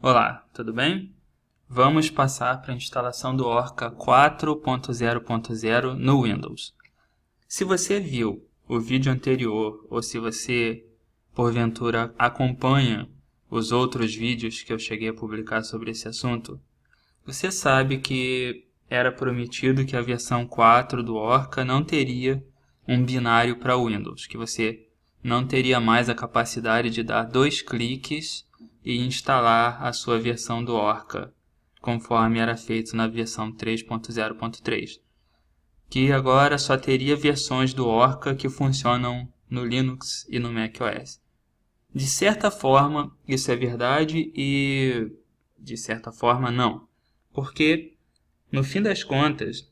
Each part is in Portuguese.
Olá, tudo bem? Vamos passar para a instalação do Orca 4.0.0 no Windows. Se você viu o vídeo anterior ou se você, porventura, acompanha os outros vídeos que eu cheguei a publicar sobre esse assunto, você sabe que era prometido que a versão 4 do Orca não teria um binário para Windows, que você não teria mais a capacidade de dar 2 cliques e instalar a sua versão do Orca, conforme era feito na versão 3.0.3, que agora só teria versões do Orca que funcionam no Linux e no macOS. De certa forma, isso é verdade e de certa forma não, porque no fim das contas,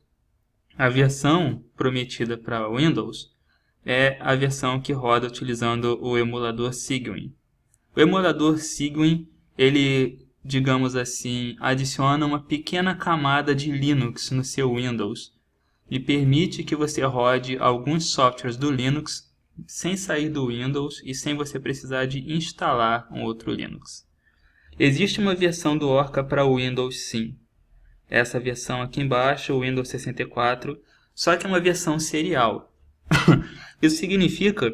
a versão prometida para Windows é a versão que roda utilizando o emulador Cygwin. O emulador Cygwin, ele, digamos assim, adiciona uma pequena camada de Linux no seu Windows e permite que você rode alguns softwares do Linux sem sair do Windows e sem você precisar de instalar um outro Linux. Existe uma versão do Orca para o Windows, sim. Essa versão aqui embaixo, o Windows 64, só que é uma versão serial. Isso significa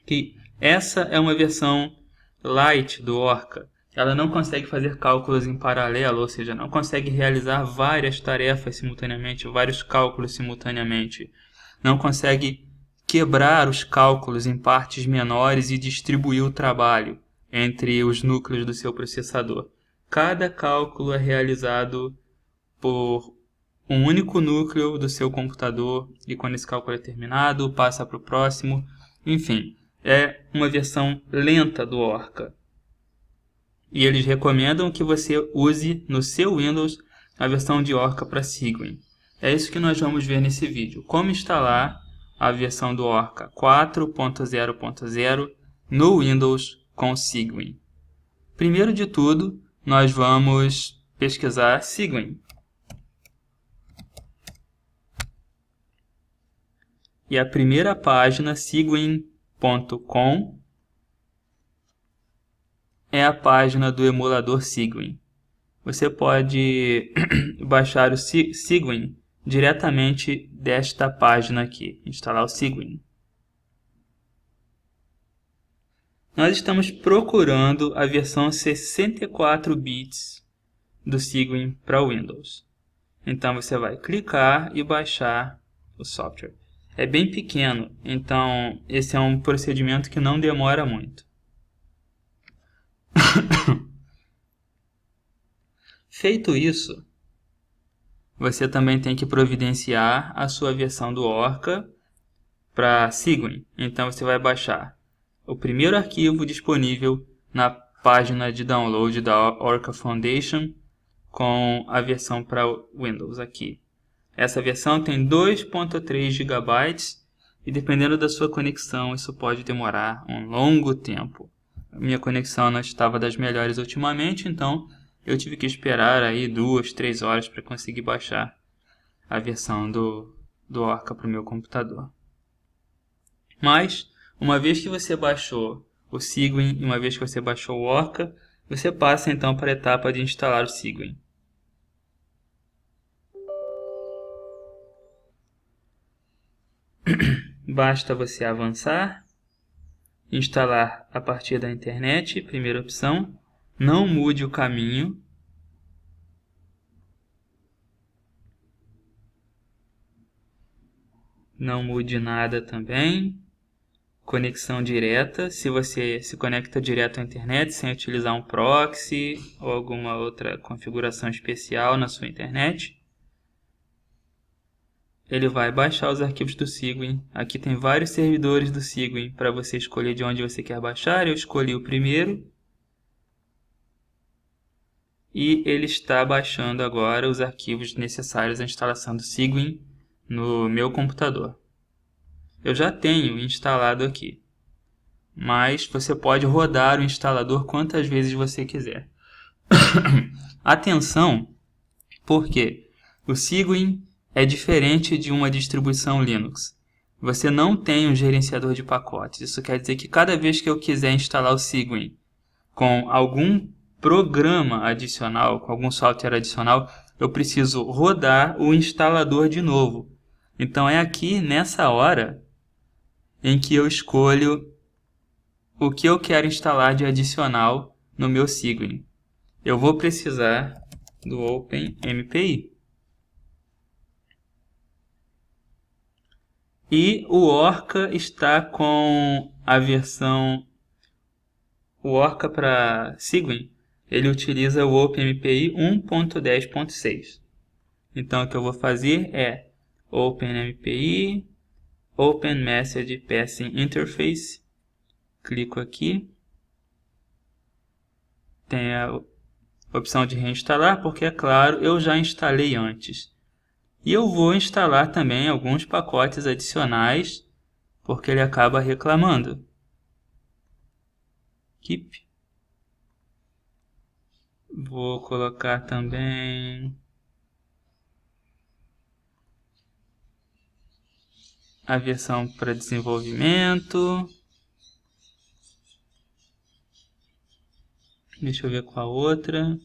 que essa é uma versão light do Orca. Ela não consegue fazer cálculos em paralelo, ou seja, não consegue realizar várias tarefas simultaneamente, vários cálculos simultaneamente. Não consegue quebrar os cálculos em partes menores e distribuir o trabalho entre os núcleos do seu processador. Cada cálculo é realizado por um único núcleo do seu computador e quando esse cálculo é terminado, passa para o próximo. Enfim, é uma versão lenta do Orca. E eles recomendam que você use no seu Windows a versão de Orca para Cygwin. É isso que nós vamos ver nesse vídeo. Como instalar a versão do Orca 4.0.0 no Windows com Cygwin. Primeiro de tudo, nós vamos pesquisar Cygwin. E a primeira página, cygwin.com, é a página do emulador Cygwin. Você pode baixar o Cygwin diretamente desta página aqui, instalar o Cygwin. Nós estamos procurando a versão 64 bits do Cygwin para Windows. Então você vai clicar e baixar o software. É bem pequeno, então esse é um procedimento que não demora muito. Feito isso, você também tem que providenciar a sua versão do Orca para Cygwin. Então você vai baixar o primeiro arquivo disponível na página de download da Orca Foundation com a versão para Windows aqui. Essa versão tem 2.3 GB e dependendo da sua conexão isso pode demorar um longo tempo. A minha conexão não estava das melhores ultimamente, então eu tive que esperar aí 2, 3 horas para conseguir baixar a versão do Orca para o meu computador. Mas, uma vez que você baixou o Cygwin e uma vez que você baixou o Orca, você passa então para a etapa de instalar o Cygwin. Basta você avançar, instalar a partir da internet, primeira opção. Não mude o caminho. Não mude nada também. Conexão direta, se você se conecta direto à internet sem utilizar um proxy ou alguma outra configuração especial na sua internet. Ele vai baixar os arquivos do Cygwin. Aqui tem vários servidores do Cygwin para você escolher de onde você quer baixar. Eu escolhi o primeiro. E ele está baixando agora os arquivos necessários à instalação do Cygwin no meu computador. Eu já tenho instalado aqui, mas você pode rodar o instalador quantas vezes você quiser. Atenção, porque o Cygwin é diferente de uma distribuição Linux. Você não tem um gerenciador de pacotes. Isso quer dizer que cada vez que eu quiser instalar o Cygwin com algum programa adicional, com algum software adicional, eu preciso rodar o instalador de novo. Então é aqui nessa hora em que eu escolho o que eu quero instalar de adicional no meu Cygwin. Eu vou precisar do OpenMPI. E o Orca está com a versão... O Orca para Cygwin, ele utiliza o OpenMPI 1.10.6. Então o que eu vou fazer é OpenMPI, Open Message Passing Interface. Clico aqui. Tem a opção de reinstalar, porque é claro, eu já instalei antes. E eu vou instalar também alguns pacotes adicionais, porque ele acaba reclamando. Keep. Vou colocar também a versão para desenvolvimento. Deixa eu ver qual a outra.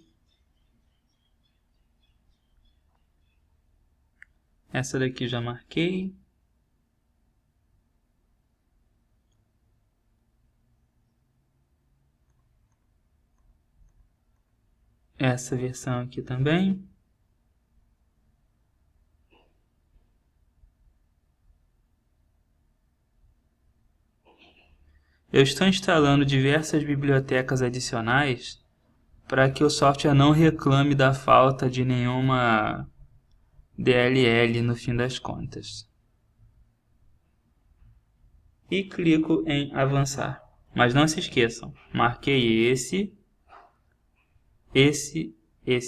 Essa daqui já marquei. Essa versão aqui também. Eu estou instalando diversas bibliotecas adicionais para que o software não reclame da falta de nenhuma DLL no fim das contas. E clico em avançar. Mas não se esqueçam, marquei esse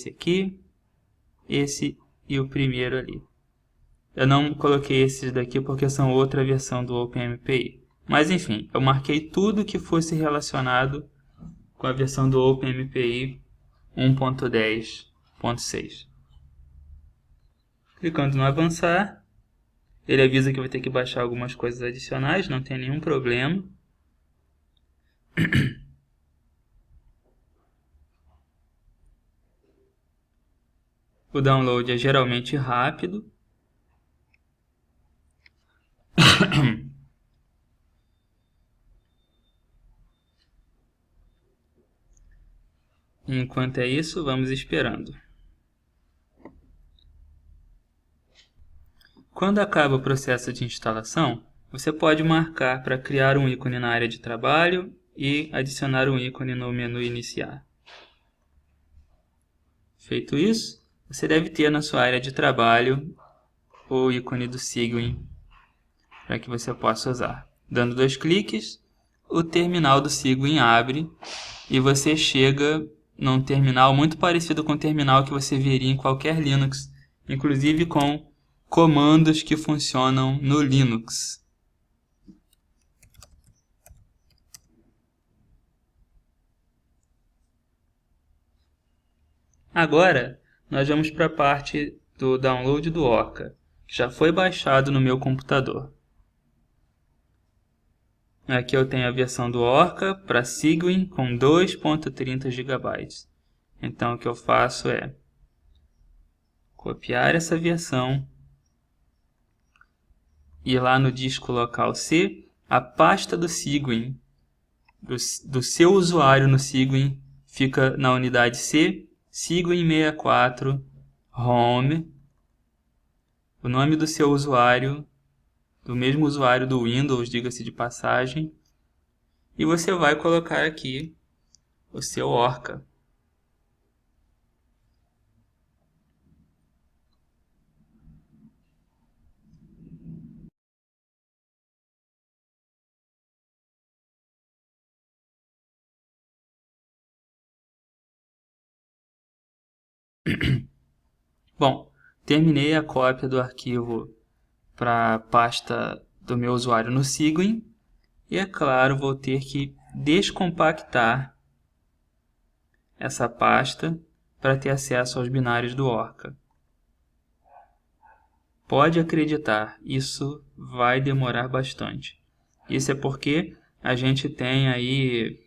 aqui, esse e o primeiro ali. Eu não coloquei esses daqui porque são outra versão do OpenMPI. Mas enfim, eu marquei tudo que fosse relacionado com a versão do OpenMPI 1.10.6. Clicando no avançar, ele avisa que vai ter que baixar algumas coisas adicionais, não tem nenhum problema. O download é geralmente rápido. Enquanto é isso, vamos esperando. Quando acaba o processo de instalação, você pode marcar para criar um ícone na área de trabalho e adicionar um ícone no menu iniciar. Feito isso, você deve ter na sua área de trabalho o ícone do Cygwin para que você possa usar. Dando 2 cliques, o terminal do Cygwin abre e você chega num terminal muito parecido com o terminal que você veria em qualquer Linux, inclusive com comandos que funcionam no Linux. Agora, nós vamos para a parte do download do Orca, que já foi baixado no meu computador. Aqui eu tenho a versão do Orca para Cygwin com 2.30 GB. Então o que eu faço é copiar essa versão, ir lá no disco local C, a pasta do Cygwin, do seu usuário no Cygwin, fica na unidade C, Cygwin 64, Home, o nome do seu usuário, do mesmo usuário do Windows, diga-se de passagem, e você vai colocar aqui o seu Orca. Bom, terminei a cópia do arquivo para a pasta do meu usuário no Cygwin e, é claro, vou ter que descompactar essa pasta para ter acesso aos binários do Orca. Pode acreditar, isso vai demorar bastante. Isso é porque a gente tem aí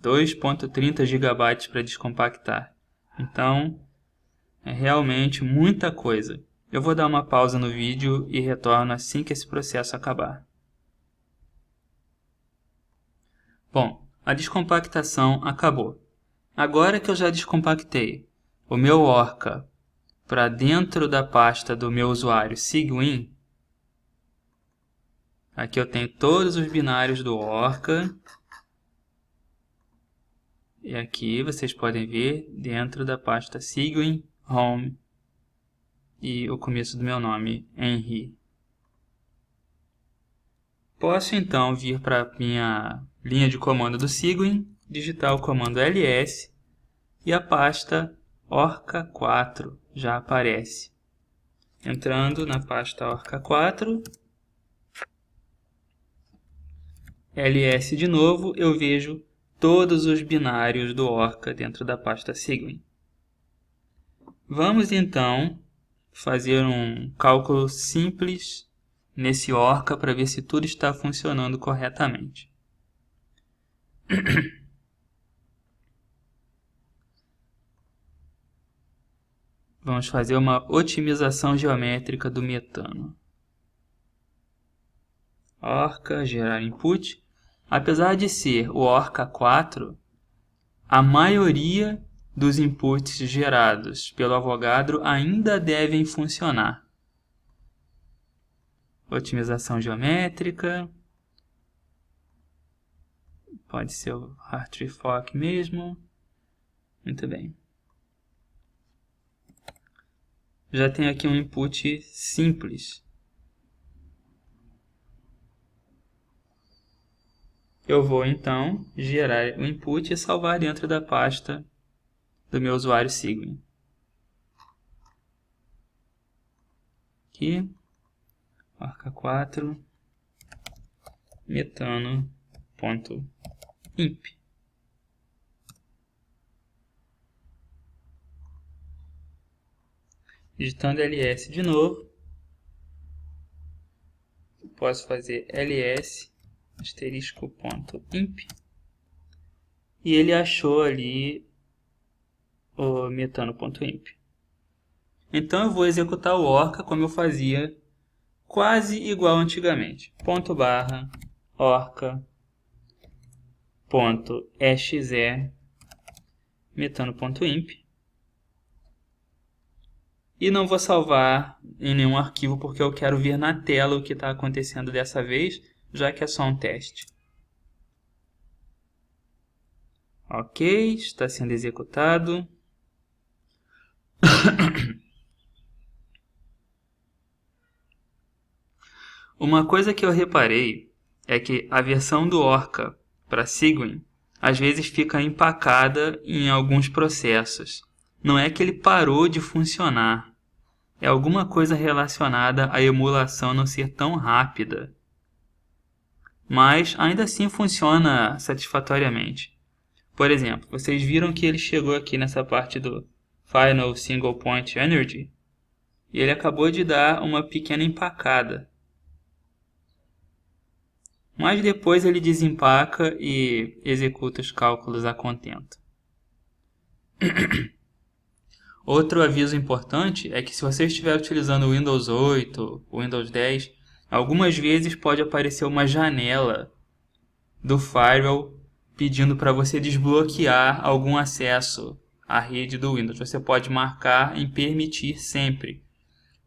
2.30 GB para descompactar. Então, é realmente muita coisa. Eu vou dar uma pausa no vídeo e retorno assim que esse processo acabar. Bom, a descompactação acabou. Agora que eu já descompactei o meu Orca para dentro da pasta do meu usuário Cygwin, aqui eu tenho todos os binários do Orca. E aqui vocês podem ver dentro da pasta Cygwin, Home e o começo do meu nome, Henry. Posso então vir para a minha linha de comando do Cygwin, digitar o comando ls e a pasta Orca4 já aparece. Entrando na pasta Orca4, ls de novo, eu vejo todos os binários do Orca dentro da pasta Cygwin. Vamos então fazer um cálculo simples nesse Orca para ver se tudo está funcionando corretamente. Vamos fazer uma otimização geométrica do metano. Orca, gerar input. Apesar de ser o Orca4, a maioria dos inputs gerados pelo Avogadro ainda devem funcionar. Otimização geométrica. Pode ser o Hartree-Fock mesmo. Muito bem. Já tenho aqui um input simples. Eu vou então gerar o input e salvar dentro da pasta do meu usuário Cygwin. Aqui, Orca4, metano.imp. Digitando ls de novo, posso fazer ls *.imp e ele achou ali o metano.imp. Então eu vou executar o Orca como eu fazia quase igual antigamente. /orca.exe metano.imp. E não vou salvar em nenhum arquivo porque eu quero ver na tela o que está acontecendo dessa vez, já que é só um teste. Ok, está sendo executado. Uma coisa que eu reparei é que a versão do Orca para Cygwin às vezes fica empacada em alguns processos. Não é que ele parou de funcionar, é alguma coisa relacionada à emulação não ser tão rápida. Mas ainda assim funciona satisfatoriamente. Por exemplo, vocês viram que ele chegou aqui nessa parte do Final Single Point Energy e ele acabou de dar uma pequena empacada. Mas depois ele desempaca e executa os cálculos a contento. Outro aviso importante é que se você estiver utilizando o Windows 8 ou Windows 10, algumas vezes pode aparecer uma janela do firewall pedindo para você desbloquear algum acesso à rede do Windows. Você pode marcar em permitir sempre,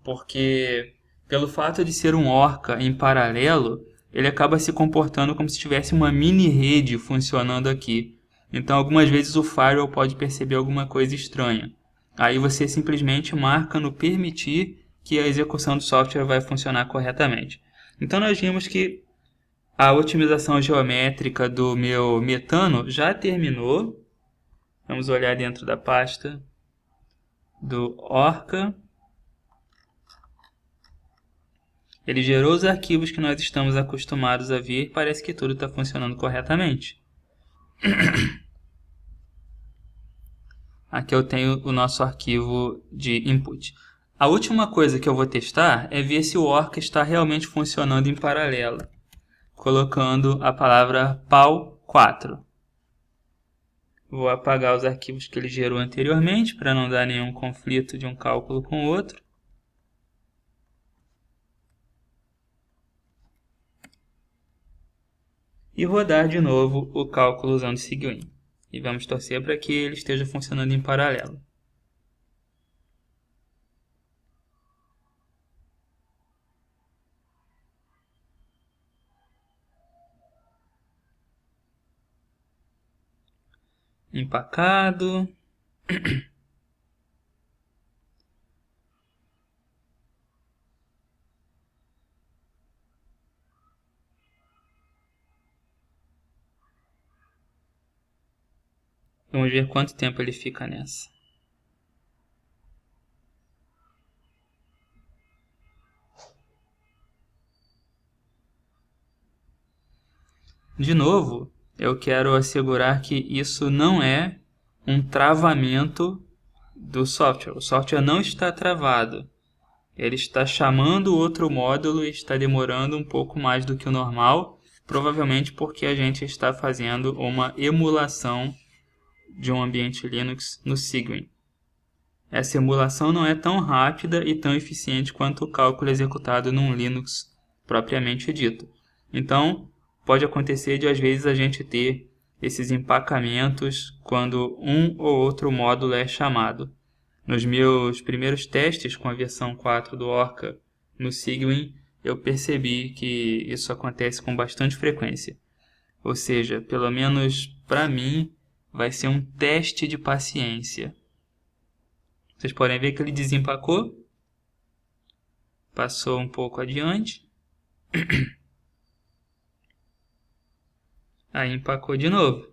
porque pelo fato de ser um Orca em paralelo, ele acaba se comportando como se tivesse uma mini rede funcionando aqui. Então algumas vezes o firewall pode perceber alguma coisa estranha. Aí você simplesmente marca no permitir que a execução do software vai funcionar corretamente. Então nós vimos que a otimização geométrica do meu metano já terminou. Vamos olhar dentro da pasta do Orca. Ele gerou os arquivos que nós estamos acostumados a ver. Parece que tudo está funcionando corretamente. Aqui eu tenho o nosso arquivo de input. A última coisa que eu vou testar é ver se o Orca está realmente funcionando em paralelo, colocando a palavra pau4. Vou apagar os arquivos que ele gerou anteriormente para não dar nenhum conflito de um cálculo com o outro. E rodar de novo o cálculo usando o Cygwin. E vamos torcer para que ele esteja funcionando em paralelo. Empacado. Vamos ver quanto tempo ele fica nessa. De novo, eu quero assegurar que isso não é um travamento do software. O software não está travado. Ele está chamando outro módulo e está demorando um pouco mais do que o normal, provavelmente porque a gente está fazendo uma emulação de um ambiente Linux no Cygwin. Essa emulação não é tão rápida e tão eficiente quanto o cálculo executado num Linux propriamente dito. Então, pode acontecer de às vezes a gente ter esses empacamentos quando um ou outro módulo é chamado. Nos meus primeiros testes com a versão 4 do Orca no Cygwin, eu percebi que isso acontece com bastante frequência. Ou seja, pelo menos para mim, vai ser um teste de paciência. Vocês podem ver que ele desempacou, passou um pouco adiante, aí empacou de novo.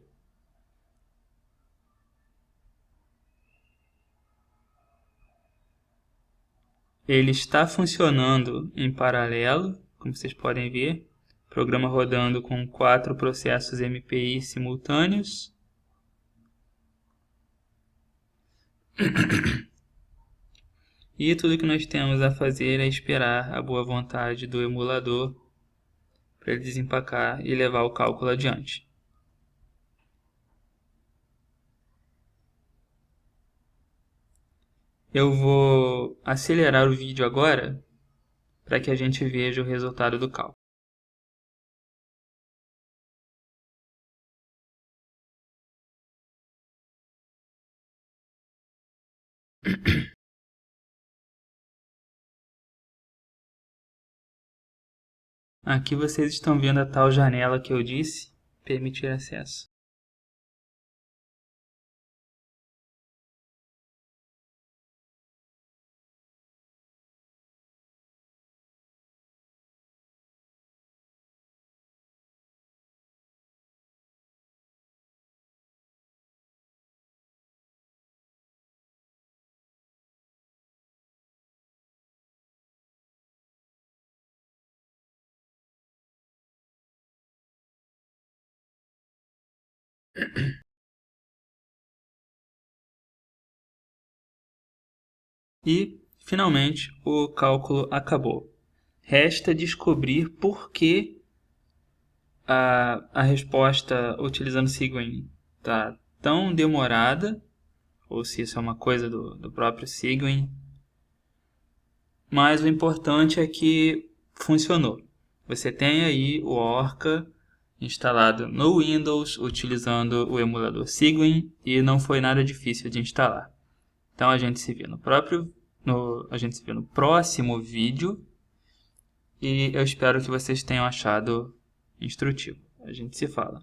Ele está funcionando em paralelo, como vocês podem ver, programa rodando com 4 processos MPI simultâneos. E tudo que nós temos a fazer é esperar a boa vontade do emulador para ele desempacar e levar o cálculo adiante. Eu vou acelerar o vídeo agora para que a gente veja o resultado do cálculo. Aqui vocês estão vendo a tal janela que eu disse, permitir acesso. E, finalmente, o cálculo acabou. Resta descobrir por que a resposta utilizando Cygwin está tão demorada, ou se isso é uma coisa do próprio Cygwin. Mas o importante é que funcionou. Você tem aí o Orca instalado no Windows, utilizando o emulador Cygwin, e não foi nada difícil de instalar. Então a gente se vê no próximo vídeo, e eu espero que vocês tenham achado instrutivo. A gente se fala.